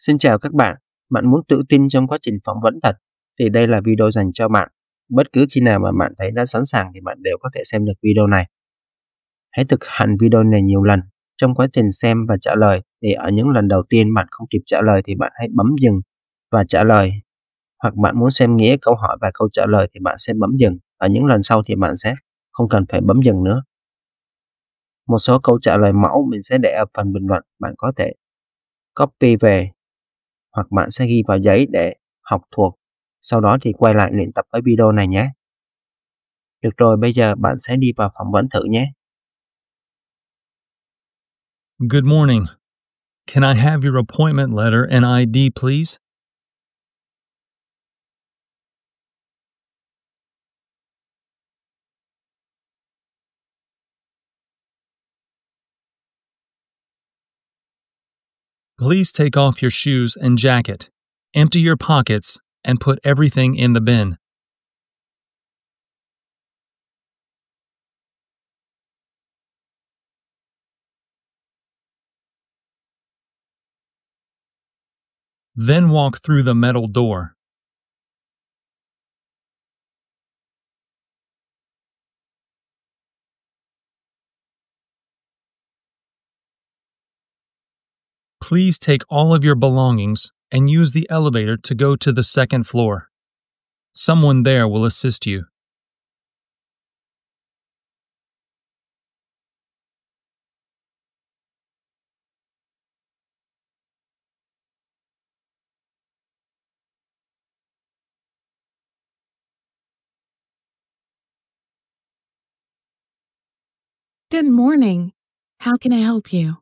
Xin chào các bạn muốn tự tin trong quá trình phỏng vấn thật thì đây là video dành cho bạn. Bất cứ khi nào mà bạn thấy đã sẵn sàng thì bạn đều có thể xem được video này. Hãy thực hành video này nhiều lần. Trong quá trình xem và trả lời thì ở những lần đầu tiên bạn không kịp trả lời thì bạn hãy bấm dừng và trả lời. Hoặc bạn muốn xem nghĩa câu hỏi và câu trả lời thì bạn sẽ bấm dừng. Ở những lần sau thì bạn sẽ không cần phải bấm dừng nữa. Một số câu trả lời mẫu mình sẽ để ở phần bình luận, bạn có thể copy về hoặc bạn sẽ ghi vào giấy để học thuộc. Sau đó thì quay lại luyện tập với video này nhé. Được rồi, bây giờ bạn sẽ đi vào phỏng vấn thử nhé. Good morning. Can I have your appointment letter and ID, please? Please take off your shoes and jacket. Empty your pockets and put everything in the bin. Then walk through the metal door. Please take all of your belongings and use the elevator to go to the second floor. Someone there will assist you. Good morning. How can I help you?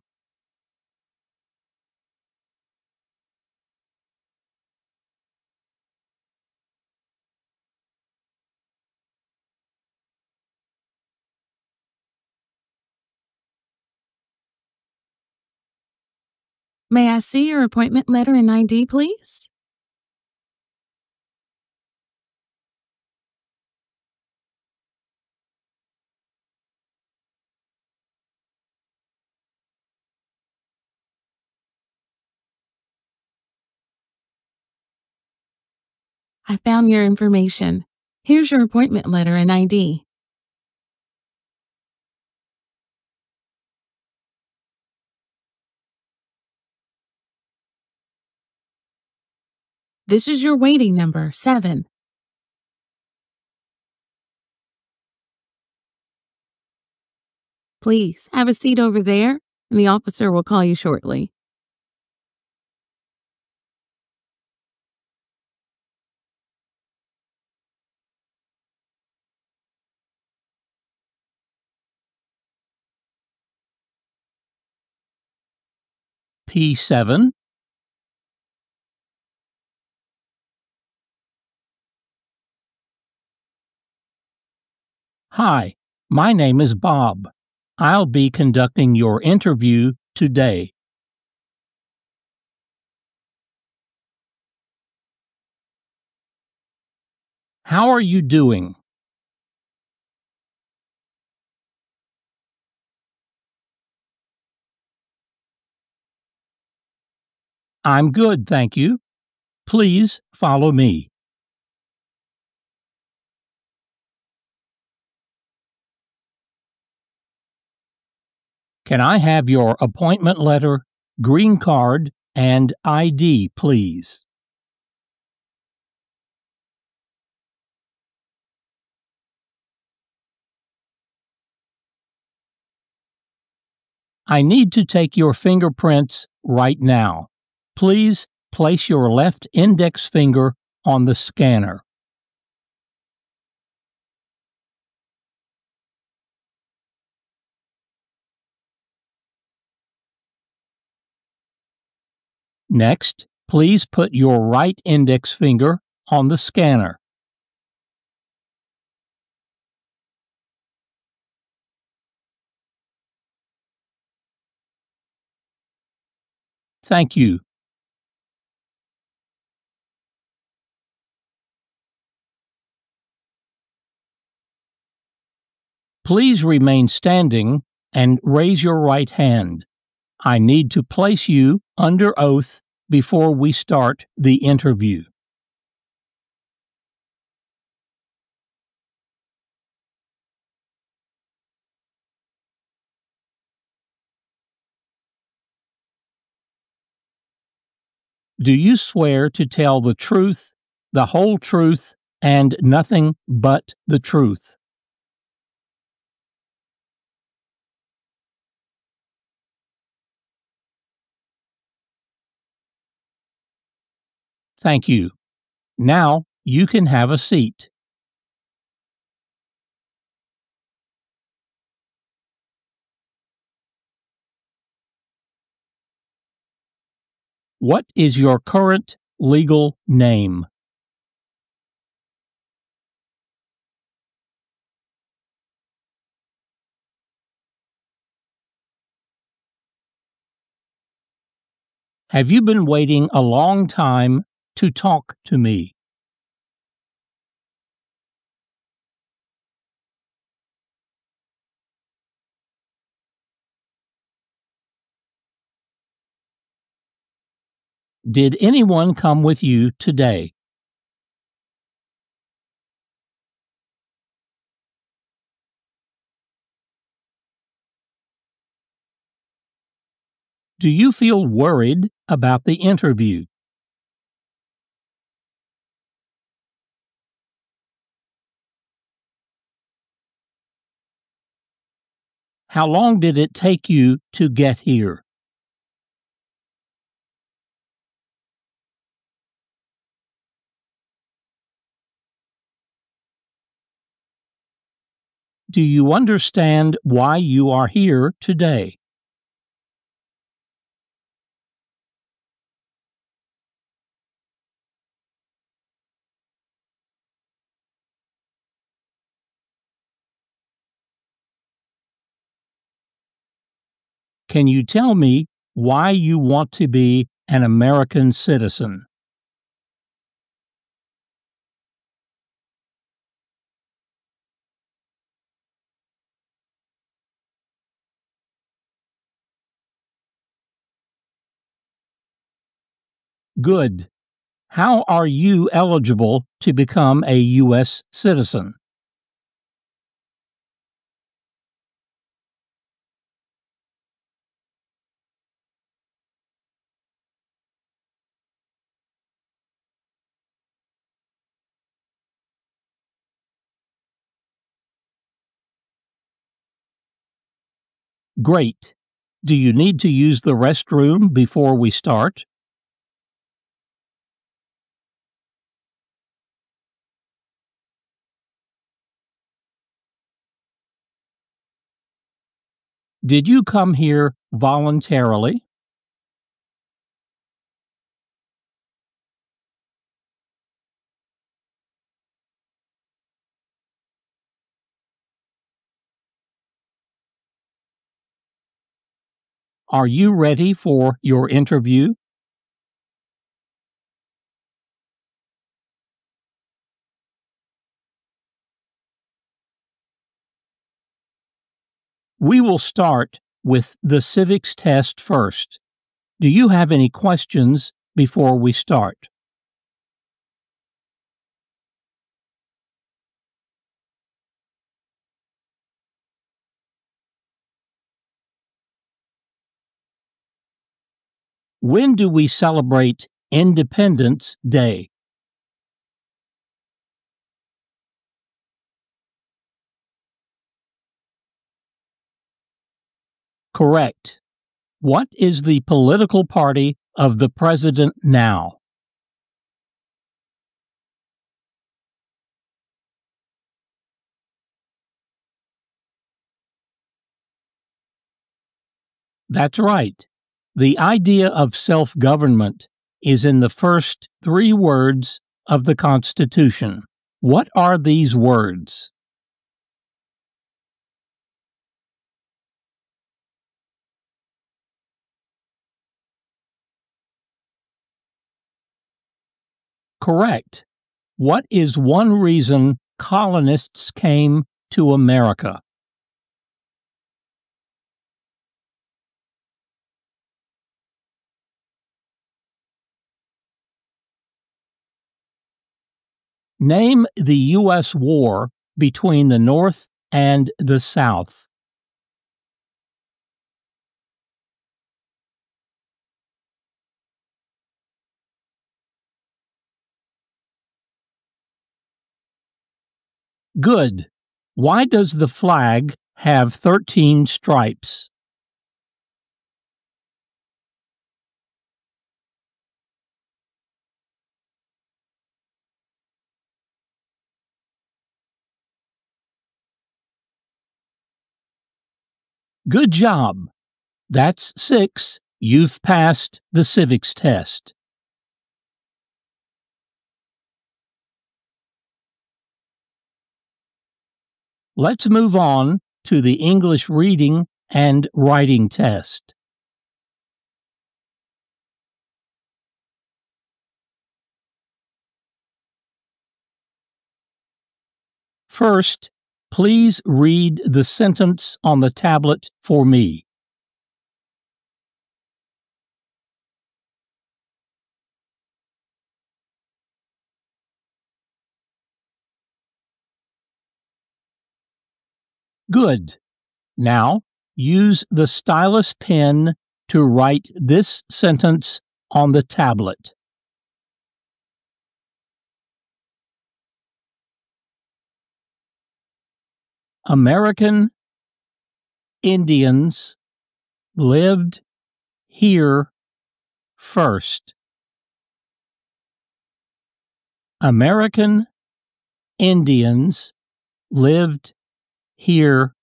May I see your appointment letter and ID, please? I found your information. Here's your appointment letter and ID. This is your waiting number, 7. Please have a seat over there, and the officer will call you shortly. P7. Hi, my name is Bob. I'll be conducting your interview today. How are you doing? I'm good, thank you. Please follow me. Can I have your appointment letter, green card, and ID, please? I need to take your fingerprints right now. Please place your left index finger on the scanner. Next, please put your right index finger on the scanner. Thank you. Please remain standing and raise your right hand. I need to place you under oath before we start the interview. Do you swear to tell the truth, the whole truth, and nothing but the truth? Thank you. Now you can have a seat. What is your current legal name? Have you been waiting a long time to talk to me? Did anyone come with you today? Do you feel worried about the interview? How long did it take you to get here? Do you understand why you are here today? Can you tell me why you want to be an American citizen? Good. How are you eligible to become a U.S. citizen? Great. Do you need to use the restroom before we start? Did you come here voluntarily? Are you ready for your interview? We will start with the civics test first. Do you have any questions before we start? When do we celebrate Independence Day? Correct. What is the political party of the president now? That's right. The idea of self-government is in the first 3 words of the Constitution. What are these words? Correct. What is one reason colonists came to America? Name the U.S. war between the North and the South. Good. Why does the flag have 13 stripes? Good job. That's 6. You've passed the civics test. Let's move on to the English reading and writing test. First, please read the sentence on the tablet for me. Good. Now, use the stylus pen to write this sentence on the tablet. American Indians lived here first. American Indians lived here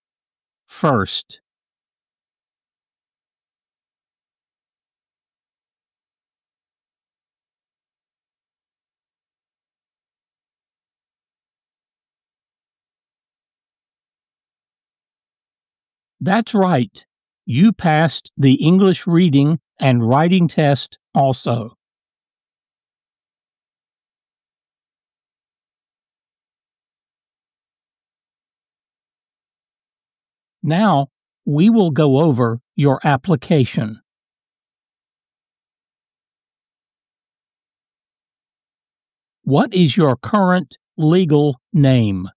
first. That's right. You passed the English reading and writing test also. Now, we will go over your application. What is your current legal name?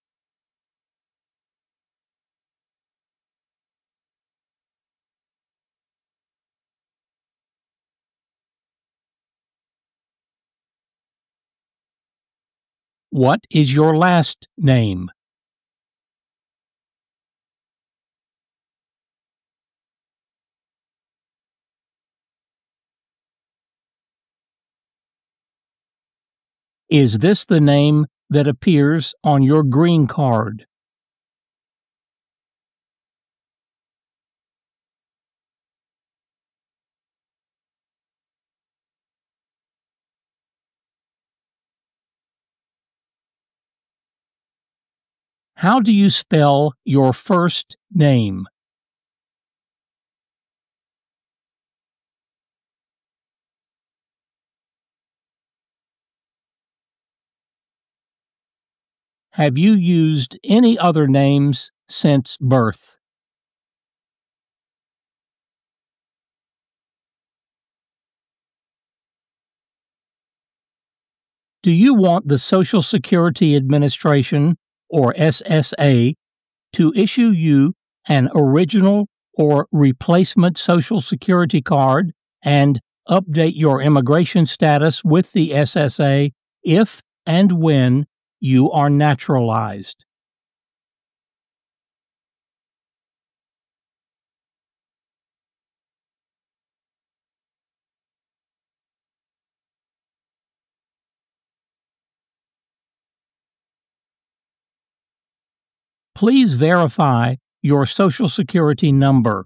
What is your last name? Is this the name that appears on your green card? How do you spell your first name? Have you used any other names since birth? Do you want the Social Security Administration, or SSA, to issue you an original or replacement Social Security card and update your immigration status with the SSA if and when you are naturalized? Please verify your Social Security number.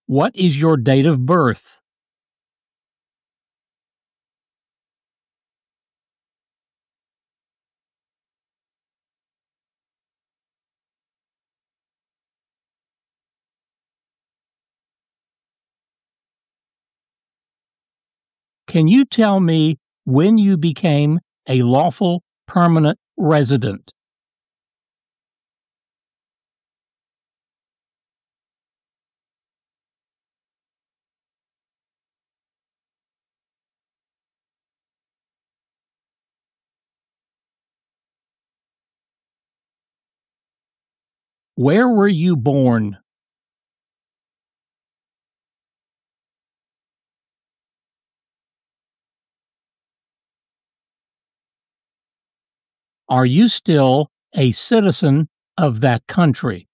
What is your date of birth? Can you tell me when you became a lawful permanent resident. Where were you born? Are you still a citizen of that country?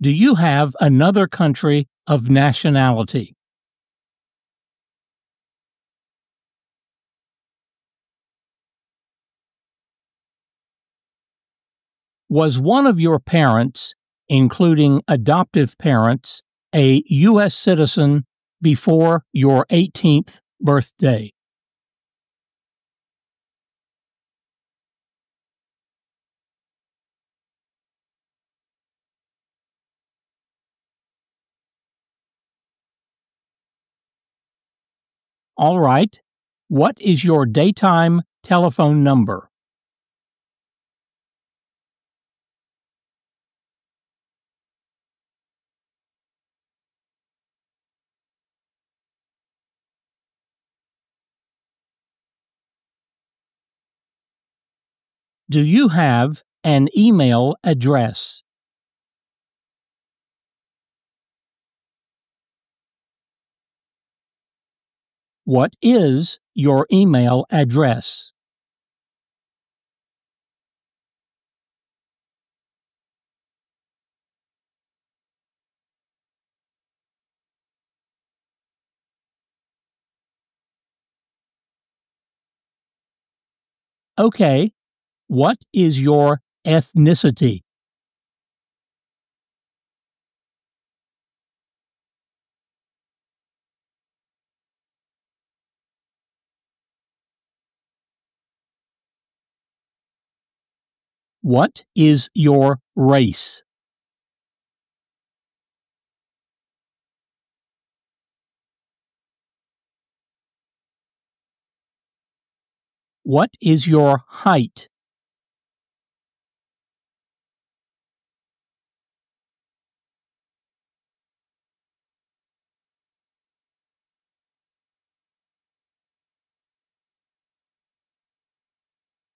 Do you have another country of nationality? Was one of your parents, including adoptive parents, a U.S. citizen before your 18th birthday? All right. What is your daytime telephone number? Do you have an email address? What is your email address? Okay. What is your ethnicity? What is your race? What is your height?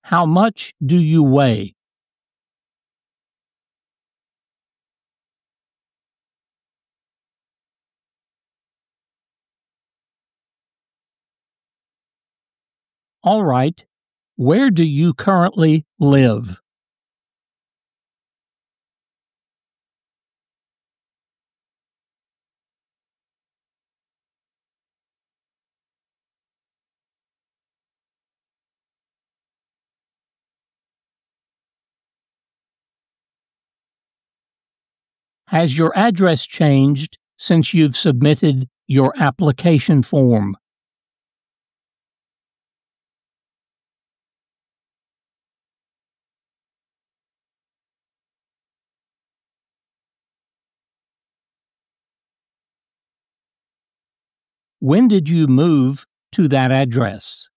How much do you weigh? All right. Where do you currently live? Has your address changed since you've submitted your application form? When did you move to that address?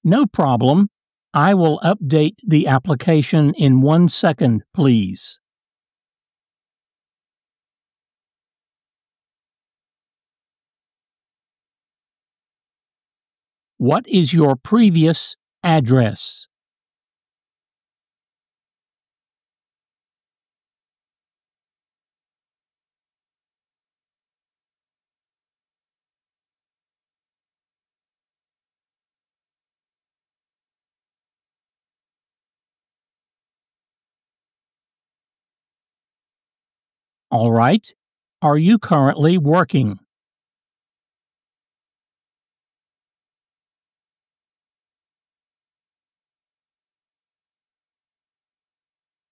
No problem. I will update the application in 1 second, please. What is your previous address? All right. Are you currently working?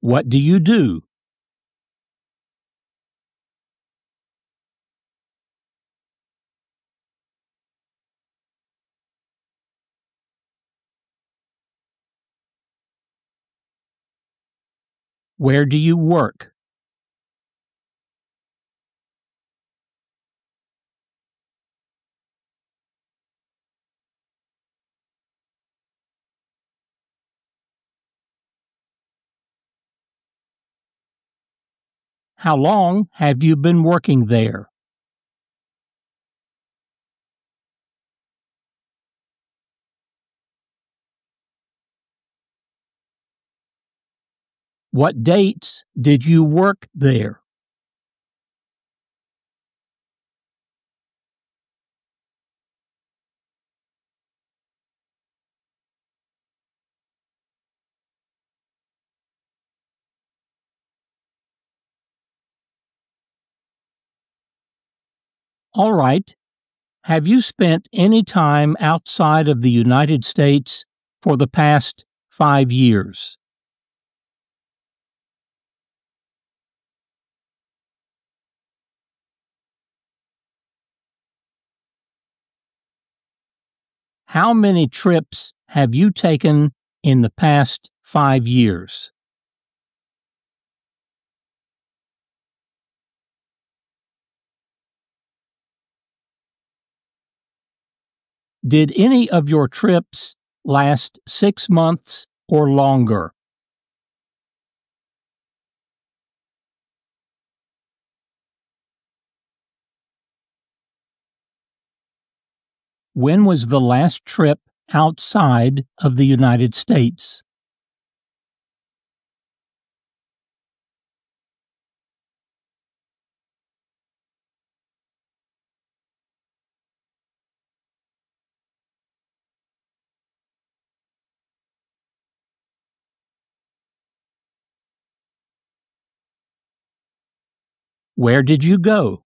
What do you do? Where do you work? How long have you been working there? What dates did you work there? All right. Have you spent any time outside of the United States for the past 5 years? How many trips have you taken in the past 5 years? Did any of your trips last 6 months or longer? When was the last trip outside of the United States? Where did you go?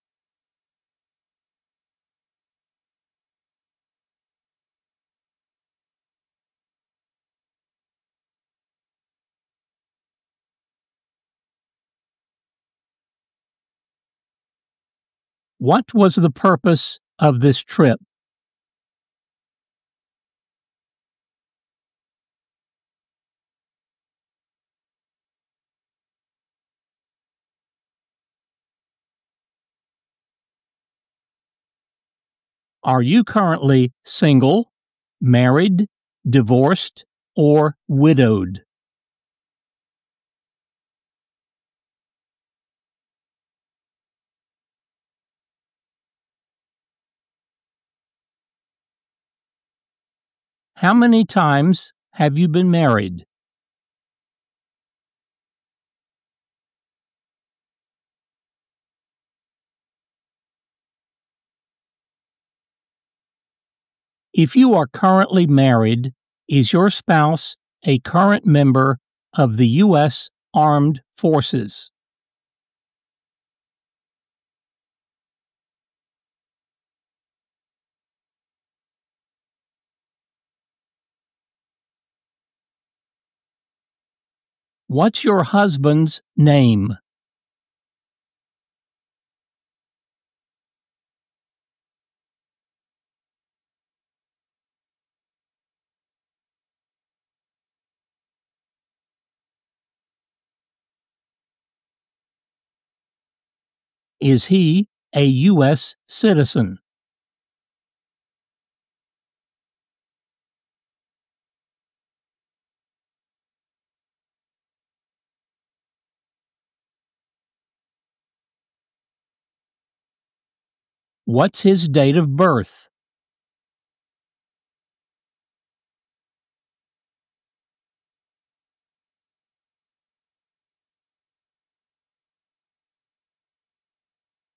What was the purpose of this trip? Are you currently single, married, divorced, or widowed? How many times have you been married? If you are currently married, is your spouse a current member of the U.S. Armed Forces? What's your husband's name? Is he a U.S. citizen? What's his date of birth?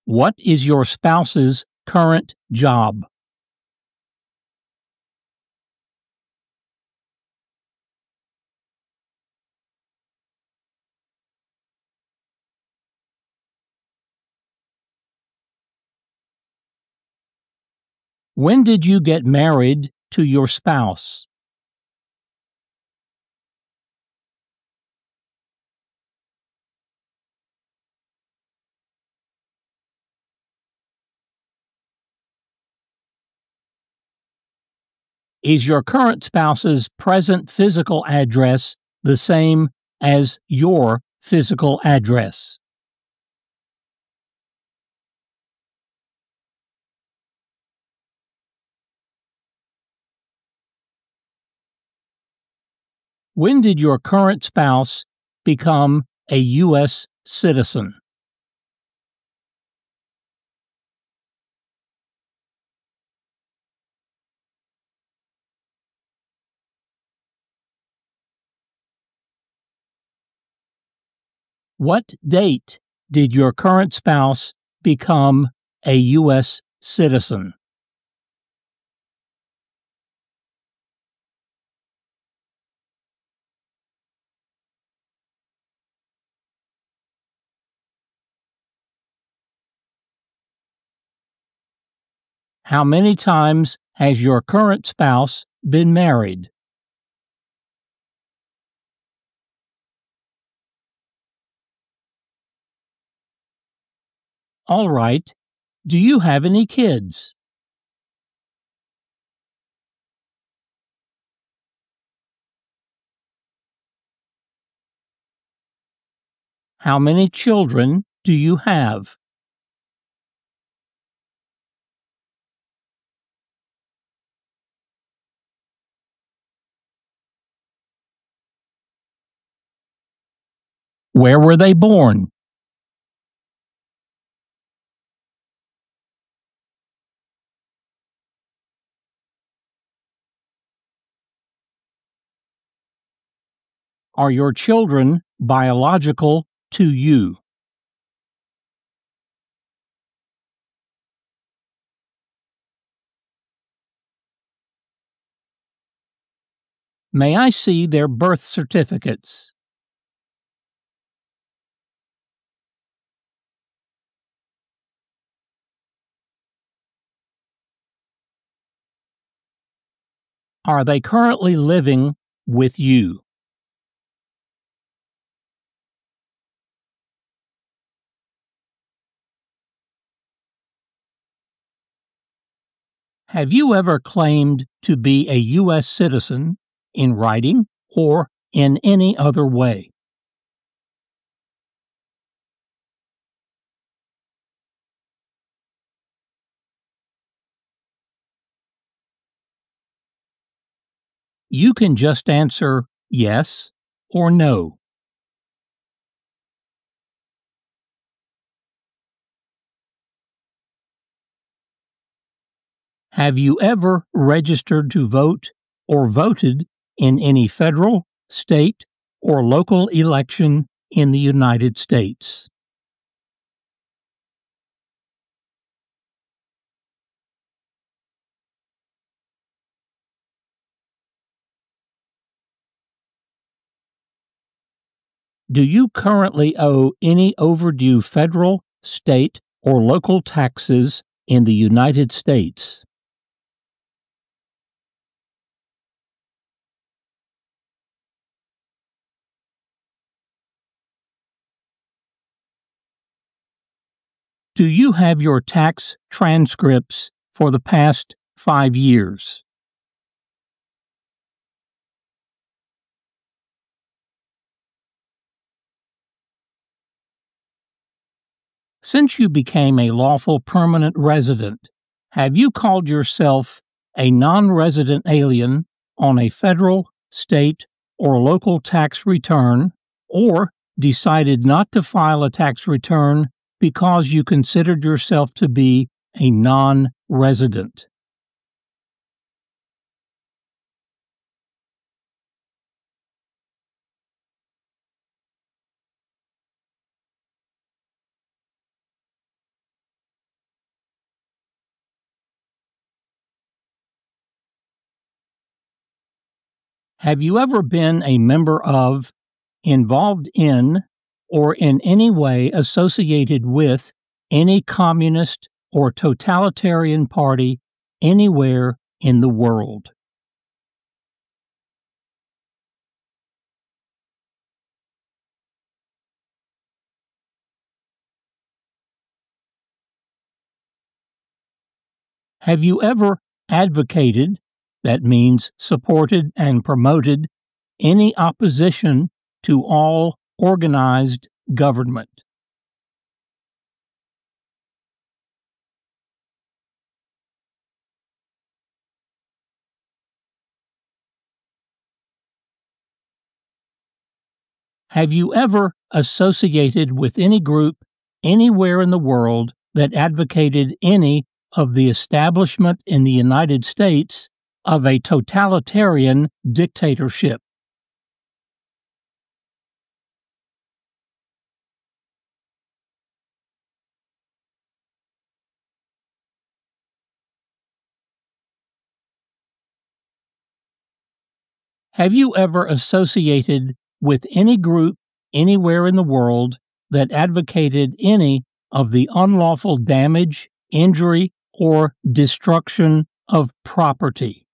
What is your spouse's current job? When did you get married to your spouse? Is your current spouse's present physical address the same as your physical address. When did your current spouse become a U.S. citizen? What date did your current spouse become a U.S. citizen? How many times has your current spouse been married? All right. Do you have any kids? How many children do you have? Where were they born? Are your children biological to you? May I see their birth certificates? Are they currently living with you? Have you ever claimed to be a U.S. citizen in writing or in any other way? You can just answer yes or no. Have you ever registered to vote or voted in any federal, state, or local election in the United States? Do you currently owe any overdue federal, state, or local taxes in the United States? Do you have your tax transcripts for the past 5 years? Since you became a lawful permanent resident, have you called yourself a non-resident alien on a federal, state, or local tax return, or decided not to file a tax return because you considered yourself to be a non-resident? Have you ever been a member of, involved in, or in any way associated with any communist or totalitarian party anywhere in the world? Have you ever advocated, that means supported and promoted, any opposition to all organized government. Have you ever associated with any group anywhere in the world that advocated any of the establishment in the United States of a totalitarian dictatorship? Have you ever associated with any group anywhere in the world that advocated any of the unlawful damage, injury, or destruction of property?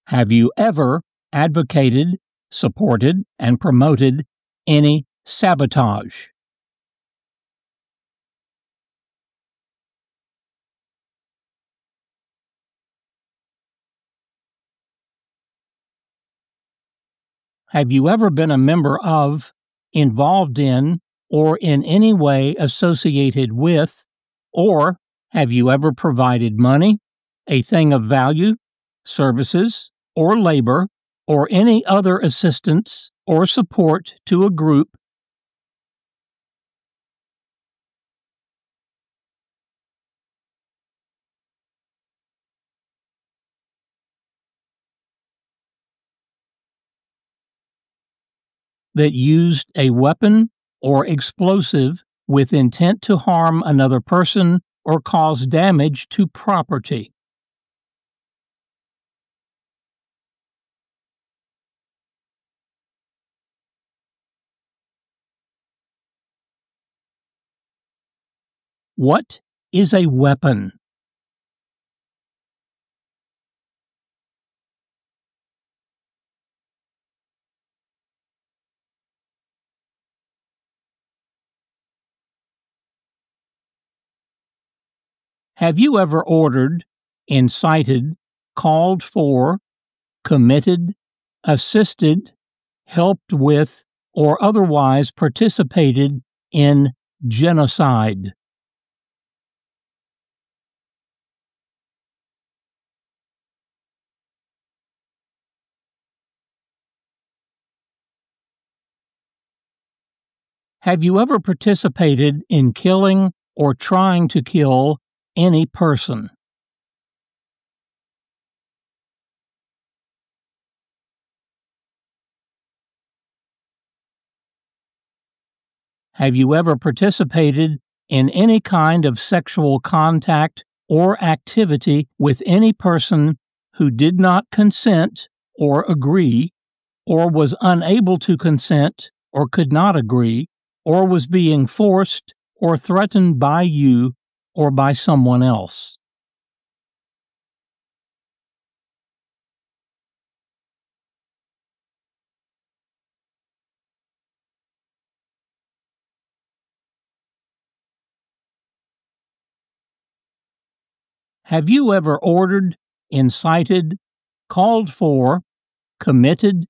Have you ever advocated, supported, and promoted any sabotage? Have you ever been a member of, involved in, or in any way associated with, or have you ever provided money, a thing of value, services, or labor, or any other assistance or support to a group that used a weapon or explosive with intent to harm another person or cause damage to property? What is a weapon? Have you ever ordered, incited, called for, committed, assisted, helped with, or otherwise participated in genocide? Have you ever participated in killing or trying to kill any person? Have you ever participated in any kind of sexual contact or activity with any person who did not consent or agree, or was unable to consent or could not agree, or was being forced or threatened by you or by someone else? Have you ever ordered, incited, called for, committed,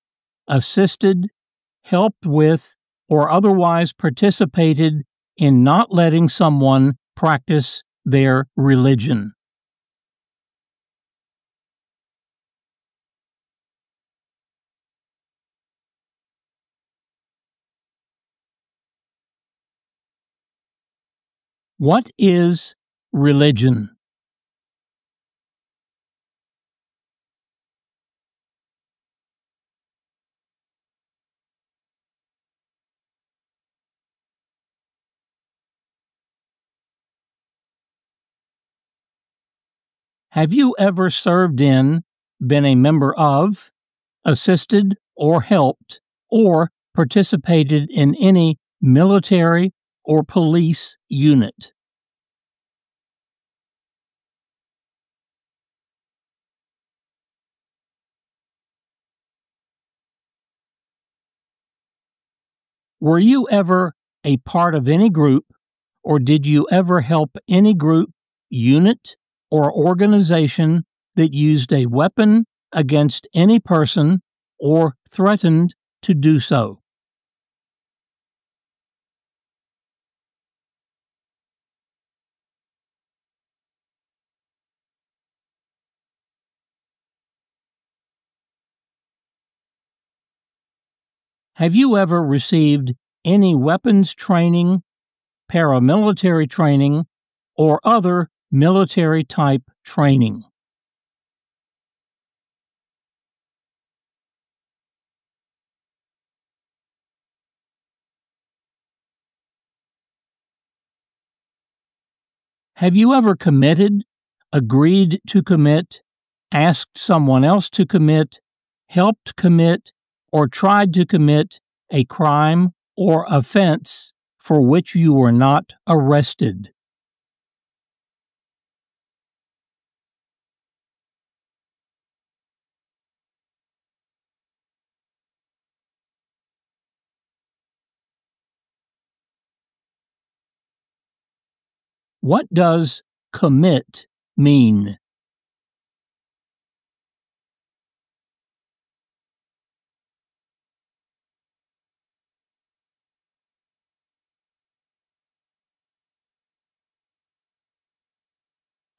assisted, helped with, or otherwise participated in not letting someone practice their religion? What is religion? Have you ever served in, been a member of, assisted or helped, or participated in any military or police unit? Were you ever a part of any group or did you ever help any group, unit, or organization that used a weapon against any person or threatened to do so? Have you ever received any weapons training, paramilitary training, or other military type training? Have you ever committed, agreed to commit, asked someone else to commit, helped commit, or tried to commit a crime or offense for which you were not arrested? What does commit mean?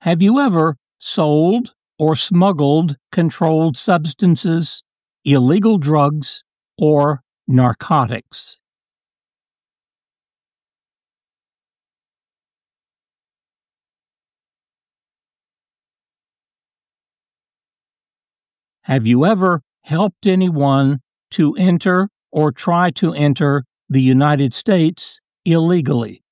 Have you ever sold or smuggled controlled substances, illegal drugs, or narcotics? Have you ever helped anyone to enter or try to enter the United States illegally?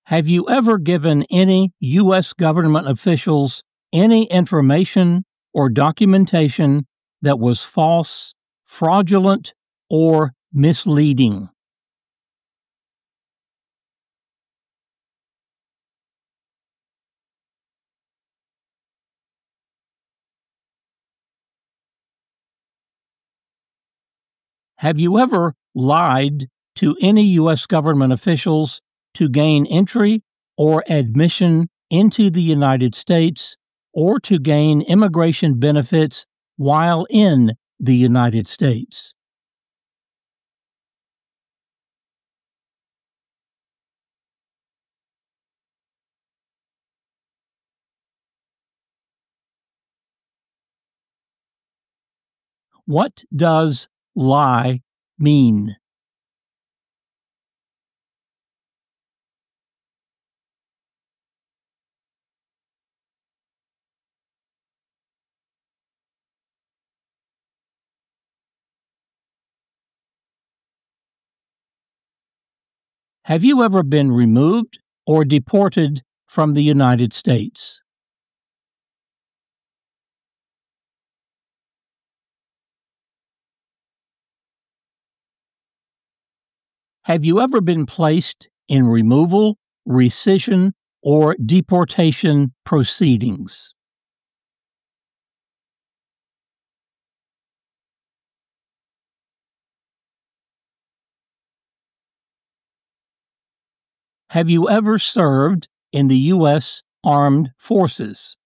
Have you ever given any U.S. government officials any information or documentation that was false, fraudulent, or misleading? Have you ever lied to any U.S. government officials to gain entry or admission into the United States or to gain immigration benefits while in the United States? What does lie mean? Have you ever been removed or deported from the United States? Have you ever been placed in removal, rescission, or deportation proceedings? Have you ever served in the U.S. Armed Forces?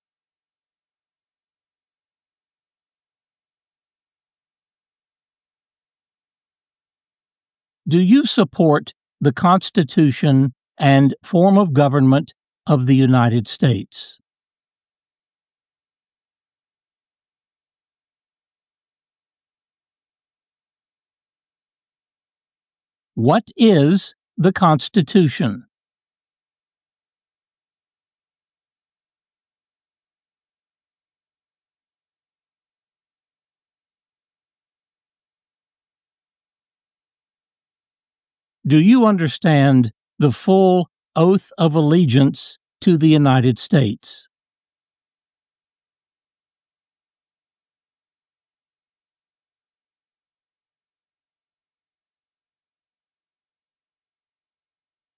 Do you support the Constitution and form of government of the United States? What is the Constitution? Do you understand the full oath of allegiance to the United States?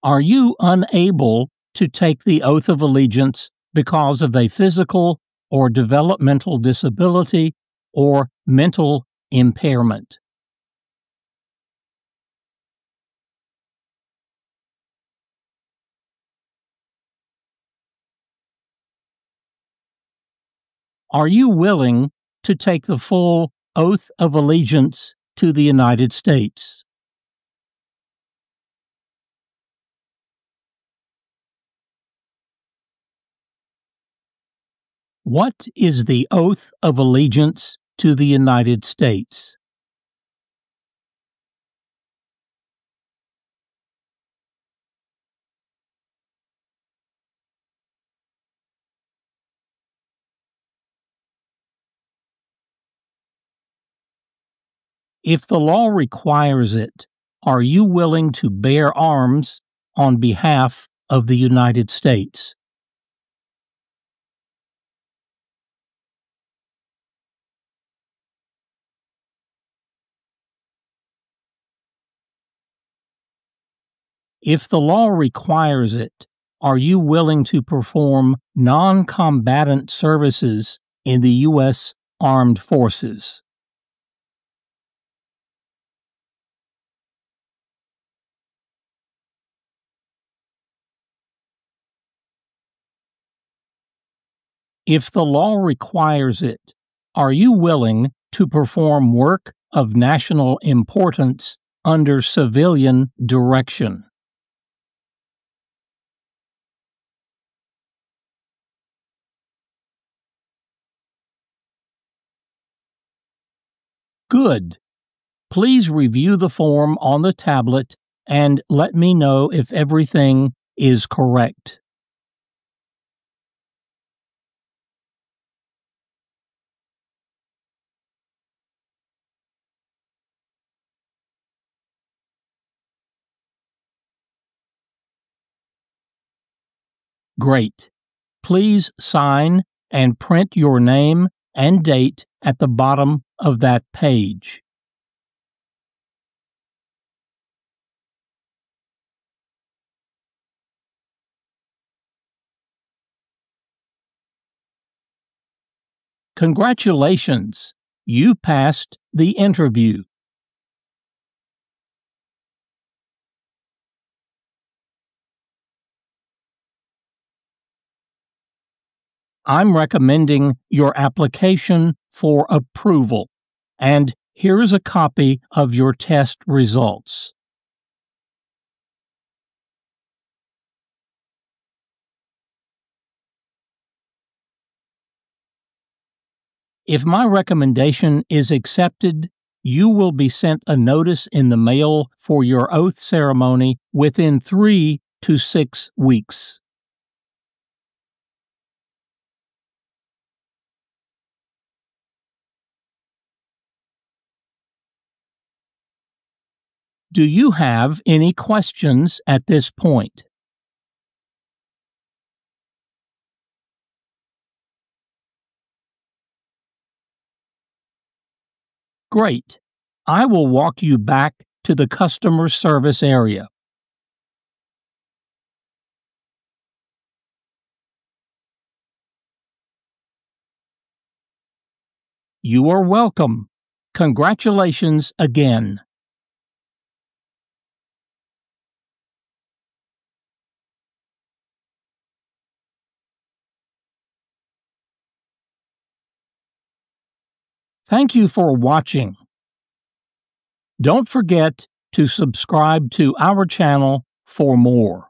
Are you unable to take the oath of allegiance because of a physical or developmental disability or mental impairment. Are you willing to take the full oath of allegiance to the United States? What is the oath of allegiance to the United States? If the law requires it, are you willing to bear arms on behalf of the United States? If the law requires it, are you willing to perform non-combatant services in the U.S. Armed Forces? If the law requires it, are you willing to perform work of national importance under civilian direction? Good. Please review the form on the tablet and let me know if everything is correct. Great. Please sign and print your name and date at the bottom of that page. Congratulations! You passed the interview. I'm recommending your application for approval, and here is a copy of your test results. If my recommendation is accepted, you will be sent a notice in the mail for your oath ceremony within 3 to 6 weeks. Do you have any questions at this point? Great. I will walk you back to the customer service area. You are welcome. Congratulations again. Thank you for watching. Don't forget to subscribe to our channel for more.